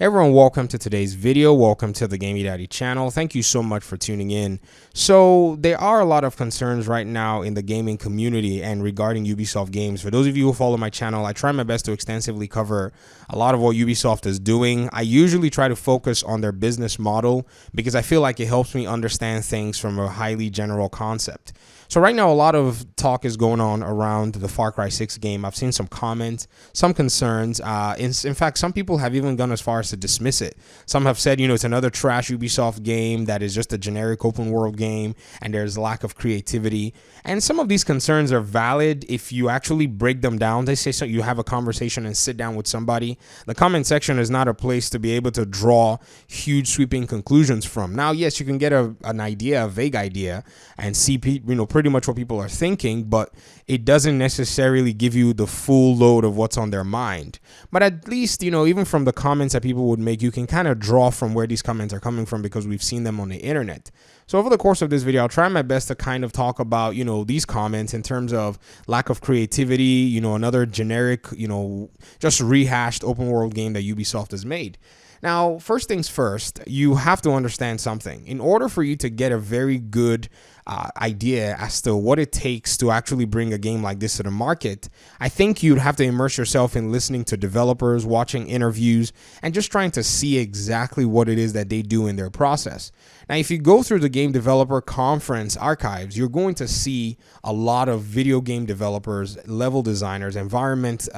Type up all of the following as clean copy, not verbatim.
Everyone, welcome to today's video. Welcome to the Gamey Daddy channel. Thank you so much for tuning in. So there are a lot of concerns right now in the gaming community and regarding Ubisoft games. For those of you who follow my channel, I try my best to extensively cover a lot of what Ubisoft is doing. I usually try to focus on their business model because I feel like it helps me understand things from a highly general concept. So right now, a lot of talk is going on around the Far Cry 6 game. I've seen some comments, some concerns. In fact, some people have even gone as far as to dismiss it. Some have said, it's another trash Ubisoft game that is just a generic open world game and there's lack of creativity. And some of these concerns are valid if you actually break them down. They say so you have a conversation and sit down with somebody. The comment section is not a place to be able to draw huge sweeping conclusions from. Now, yes, you can get an idea, a vague idea, and see pretty much what people are thinking, but it doesn't necessarily give you the full load of what's on their mind. But at least, even from the comments that people would make, you can kind of draw from where these comments are coming from because we've seen them on the internet. So over the course of this video, I'll try my best to kind of talk about, these comments in terms of lack of creativity, another generic, just rehashed open world game that Ubisoft has made. Now, first things first, you have to understand something. In order for you to get a very good idea as to what it takes to actually bring a game like this to the market, I think you'd have to immerse yourself in listening to developers, watching interviews, and just trying to see exactly what it is that they do in their process. Now, if you go through the Game Developer Conference archives, you're going to see a lot of video game developers, level designers, environment,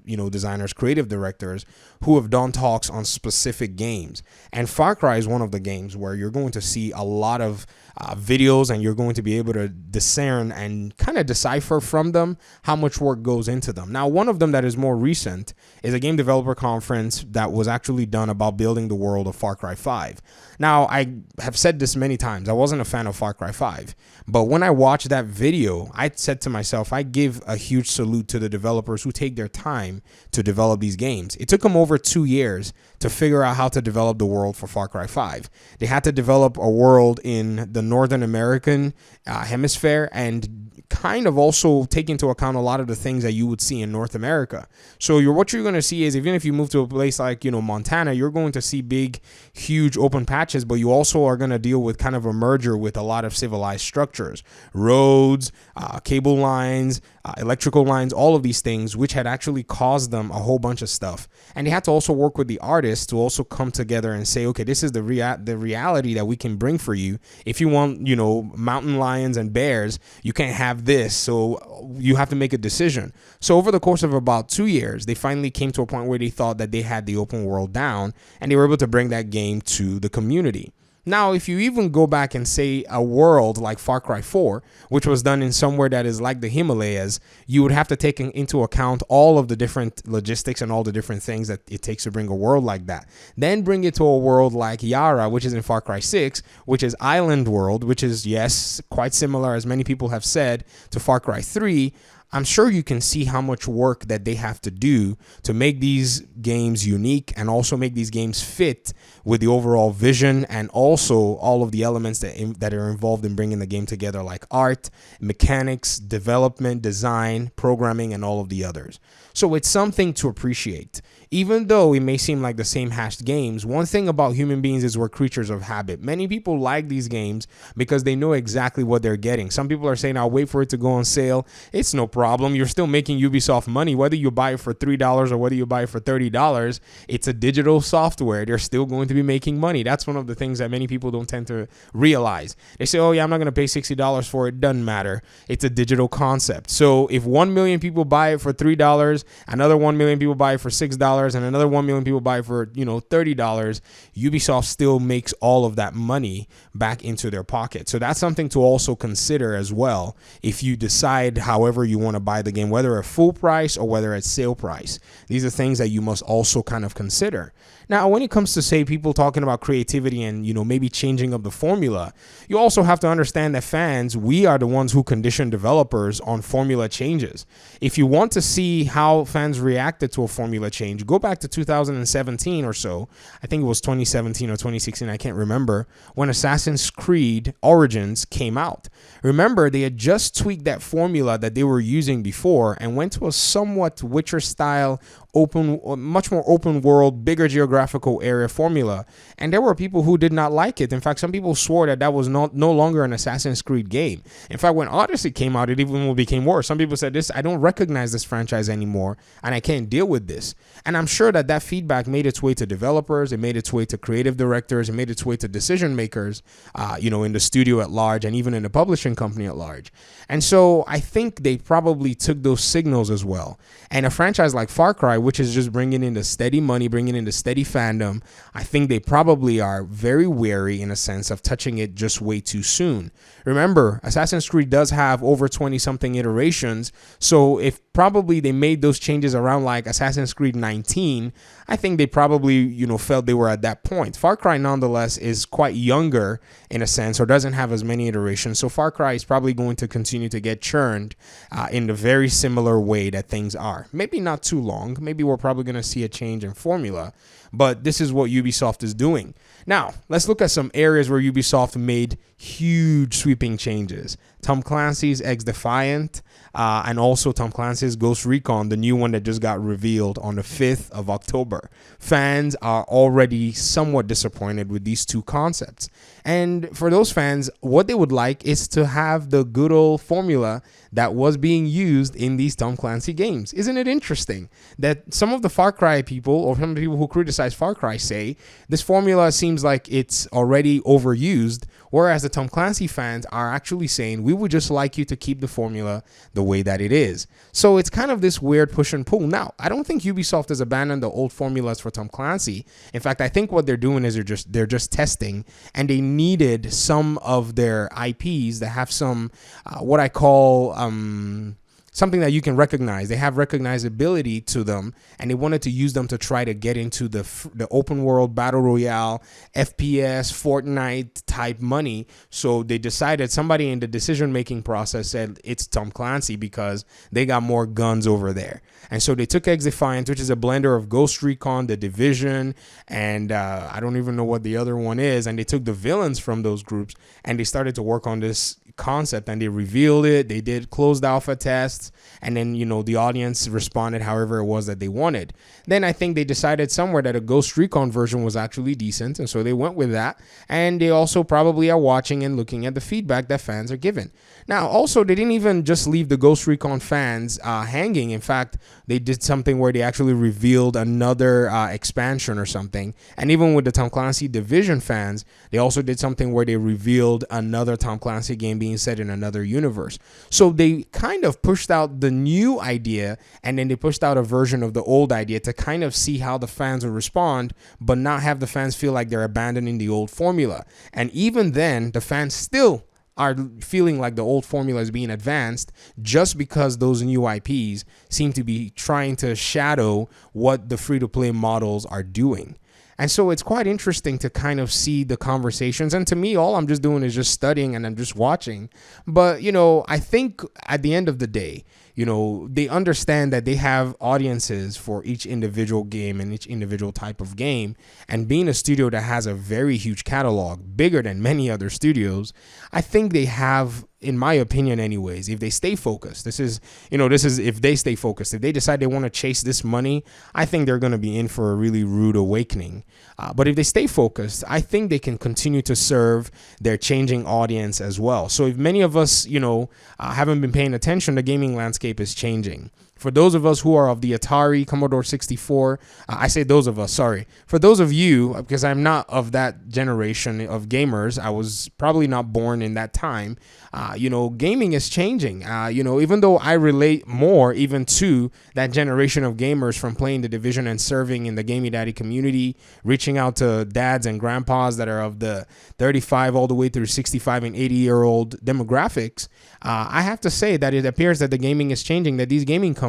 designers, creative directors who have done talks on specific games. And Far Cry is one of the games where you're going to see a lot of videos and you're going to be able to discern and kind of decipher from them how much work goes into them. Now, one of them that is more recent is a Game Developer Conference that was actually done about building the world of Far Cry 5. Now, I have said this many times. I wasn't a fan of Far Cry 5, but when I watched that video, I said to myself, I give a huge salute to the developers who take their time to develop these games. It took them over 2 years to figure out how to develop the world for Far Cry 5. They had to develop a world in the Northern American hemisphere and kind of also take into account a lot of the things that you would see in North America. So what you're going to see is, even if you move to a place like, Montana, you're going to see big, huge open patches, but you also are going to deal with kind of a merger with a lot of civilized structures, roads, cable lines, electrical lines, all of these things, which had actually caused them a whole bunch of stuff. And they had to also work with the artists to also come together and say, okay, this is the reality that we can bring for you. If you want, mountain lions and bears, you can't have this. So you have to make a decision. So over the course of about 2 years, they finally came to a point where they thought that they had the open world down and they were able to bring that game to the community. Now, if you even go back and say a world like Far Cry 4, which was done in somewhere that is like the Himalayas, you would have to take into account all of the different logistics and all the different things that it takes to bring a world like that. Then bring it to a world like Yara, which is in Far Cry 6, which is island world, which is, yes, quite similar, as many people have said, to Far Cry 3. I'm sure you can see how much work that they have to do to make these games unique and also make these games fit with the overall vision and also all of the elements that are involved in bringing the game together, like art, mechanics, development, design, programming, and all of the others. So it's something to appreciate. Even though it may seem like the same hashed games, one thing about human beings is we're creatures of habit. Many people like these games because they know exactly what they're getting. Some people are saying, I'll wait for it to go on sale. It's no problem. You're still making Ubisoft money. Whether you buy it for $3 or whether you buy it for $30, it's a digital software. They're still going to be making money. That's one of the things that many people don't tend to realize. They say, oh yeah, I'm not going to pay $60 for it. Doesn't matter. It's a digital concept. So if 1 million people buy it for $3, another 1 million people buy it for $6, and another 1 million people buy it for, $30, Ubisoft still makes all of that money back into their pocket. So that's something to also consider as well if you decide however you want to buy the game, whether at full price or whether at sale price. These are things that you must also kind of consider. Now, when it comes to, say, people talking about creativity and, maybe changing up the formula, you also have to understand that fans, we are the ones who condition developers on formula changes. If you want to see how fans reacted to a formula change, go back to 2017 or so. I think it was 2017 or 2016, I can't remember, when Assassin's Creed Origins came out. Remember, they had just tweaked that formula that they were using before and went to a somewhat Witcher-style much more open world, bigger geographical area formula. And there were people who did not like it. In fact, some people swore that was no longer an Assassin's Creed game. In fact, when Odyssey came out, it even became worse. Some people said, I don't recognize this franchise anymore, and I can't deal with this. And I'm sure that feedback made its way to developers, it made its way to creative directors, it made its way to decision makers, in the studio at large, and even in the publishing company at large. And so I think they probably took those signals as well. And a franchise like Far Cry, which is just bringing in the steady money, bringing in the steady fandom, I think they probably are very wary in a sense of touching it just way too soon. Remember, Assassin's Creed does have over 20 something iterations. So if probably they made those changes around like Assassin's Creed 19, I think they probably, felt they were at that point. Far Cry nonetheless is quite younger in a sense, or doesn't have as many iterations. So Far Cry is probably going to continue to get churned in the very similar way that things are. Maybe not too long. Maybe we're probably going to see a change in formula, but this is what Ubisoft is doing. Now, let's look at some areas where Ubisoft made huge sweeping changes. Tom Clancy's X-Defiant, and also Tom Clancy's Ghost Recon, the new one that just got revealed on the 5th of October. Fans are already somewhat disappointed with these two concepts. And for those fans, what they would like is to have the good old formula that was being used in these Tom Clancy games. Isn't it interesting that some of the Far Cry people, or some people who criticize Far Cry, say this formula seems like it's already overused, whereas the Tom Clancy fans are actually saying we would just like you to keep the formula the way that it is. So it's kind of this weird push and pull. Now, I don't think Ubisoft has abandoned the old formulas for Tom Clancy. In fact, I think what they're doing is they're just testing, and they needed some of their IPs that have some what I call something that you can recognize. They have recognizability to them, and they wanted to use them to try to get into the open world battle royale, FPS, Fortnite type money. So they decided, somebody in the decision making process said it's Tom Clancy because they got more guns over there. And so they took X-Defiant, which is a blender of Ghost Recon, The Division, and I don't even know what the other one is. And they took the villains from those groups and they started to work on this concept, and they revealed it. They did closed alpha tests, and then the audience responded however it was that they wanted. Then I think they decided somewhere that a Ghost Recon version was actually decent, and so they went with that. And they also probably are watching and looking at the feedback that fans are given. Now, also, they didn't even just leave the Ghost Recon fans hanging. In fact, they did something where they actually revealed another expansion or something. And even with the Tom Clancy Division fans, they also did something where they revealed another Tom Clancy game being set in another universe. So they kind of pushed out the new idea, and then they pushed out a version of the old idea to kind of see how the fans would respond, but not have the fans feel like they're abandoning the old formula. And even then, the fans still are feeling like the old formula is being advanced, just because those new IPs seem to be trying to shadow what the free-to-play models are doing. And so it's quite interesting to kind of see the conversations. And to me, all I'm just doing is just studying and I'm just watching. But, I think at the end of the day, they understand that they have audiences for each individual game and each individual type of game. And being a studio that has a very huge catalog, bigger than many other studios, I think they have, in my opinion anyways, if they stay focused, this is if they stay focused, if they decide they want to chase this money, I think they're going to be in for a really rude awakening. But if they stay focused, I think they can continue to serve their changing audience as well. So if many of us, haven't been paying attention, the gaming landscape is changing. For those of us who are of the Atari, Commodore 64, I say those of us, sorry. For those of you, because I'm not of that generation of gamers, I was probably not born in that time, gaming is changing. Even though I relate more even to that generation of gamers from playing The Division and serving in the Gamey Daddy community, reaching out to dads and grandpas that are of the 35 all the way through 65 and 80-year-old demographics, I have to say that it appears that the gaming is changing, that these gaming companies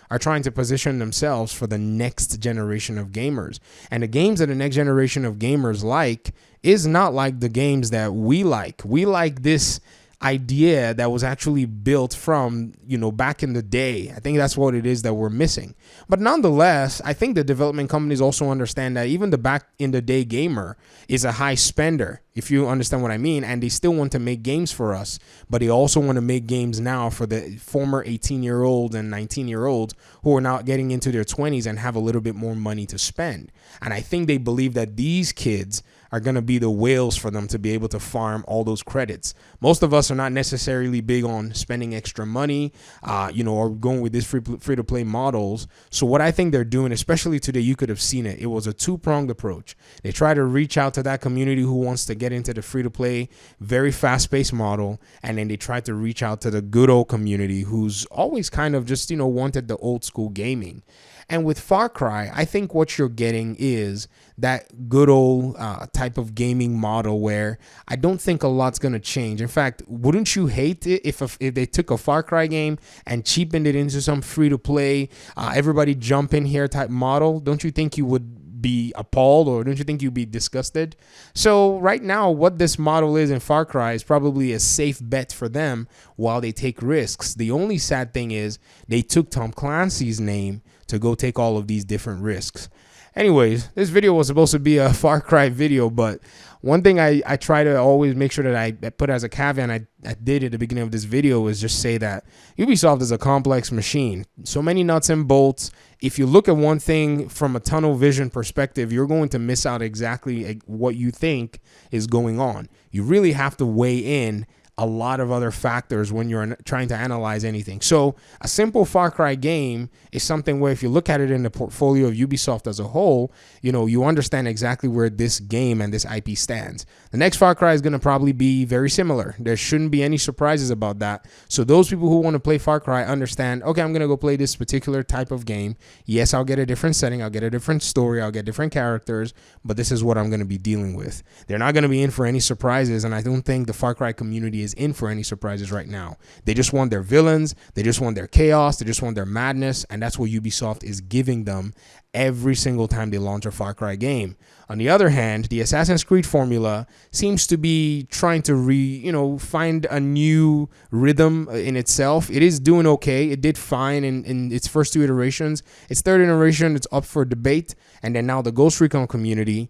are trying to position themselves for the next generation of gamers. And the games that the next generation of gamers like is not like the games that we like. We like this idea that was actually built from, back in the day. I think that's what it is that we're missing. But nonetheless, I think the development companies also understand that even the back in the day gamer is a high spender. if you understand what I mean. And they still want to make games for us, but they also want to make games now for the former 18-year-old and 19-year-olds who are now getting into their 20s and have a little bit more money to spend. And I think they believe that these kids are going to be the whales for them to be able to farm all those credits. Most of us are not necessarily big on spending extra money, or going with these free-to-play models. So what I think they're doing, especially today, you could have seen it. It was a two-pronged approach. They try to reach out to that community who wants to get into the free-to-play, very fast-paced model, and then they try to reach out to the good old community who's always kind of just, wanted the old school gaming. And with Far Cry, I think what you're getting is that good old type of gaming model where I don't think a lot's going to change. In fact, wouldn't you hate it if they took a Far Cry game and cheapened it into some free-to-play, everybody jump in here type model? Don't you think you would be appalled, or don't you think you'd be disgusted? So right now, what this model is in Far Cry is probably a safe bet for them while they take risks. The only sad thing is they took Tom Clancy's name to go take all of these different risks. Anyways, this video was supposed to be a Far Cry video, but one thing I try to always make sure that I put as a caveat, and I did at the beginning of this video, is just say that Ubisoft is a complex machine. So many nuts and bolts. If you look at one thing from a tunnel vision perspective, you're going to miss out exactly what you think is going on. You really have to weigh in a lot of other factors when you're trying to analyze anything. So a simple Far Cry game is something where if you look at it in the portfolio of Ubisoft as a whole, you understand exactly where this game and this IP stands. The next Far Cry is going to probably be very similar. There shouldn't be any surprises about that. So those people who want to play Far Cry understand, okay, I'm going to go play this particular type of game. Yes, I'll get a different setting. I'll get a different story. I'll get different characters, but this is what I'm going to be dealing with. They're not going to be in for any surprises, and I don't think the Far Cry community is in for any surprises right now. They just want their villains, they just want their chaos, they just want their madness, and that's what Ubisoft is giving them every single time they launch a Far Cry game. On the other hand, the Assassin's Creed formula seems to be trying to find a new rhythm in itself. It is doing okay. It did fine in its first two iterations. Its third iteration, it's up for debate, and then now the Ghost Recon community,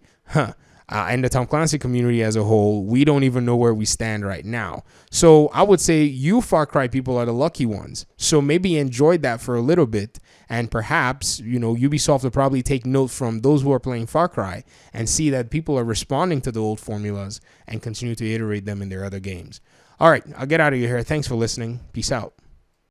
and the Tom Clancy community as a whole, we don't even know where we stand right now. So I would say you Far Cry people are the lucky ones. So maybe enjoy that for a little bit, and perhaps, Ubisoft will probably take note from those who are playing Far Cry and see that people are responding to the old formulas and continue to iterate them in their other games. All right, I'll get out of here. Thanks for listening. Peace out.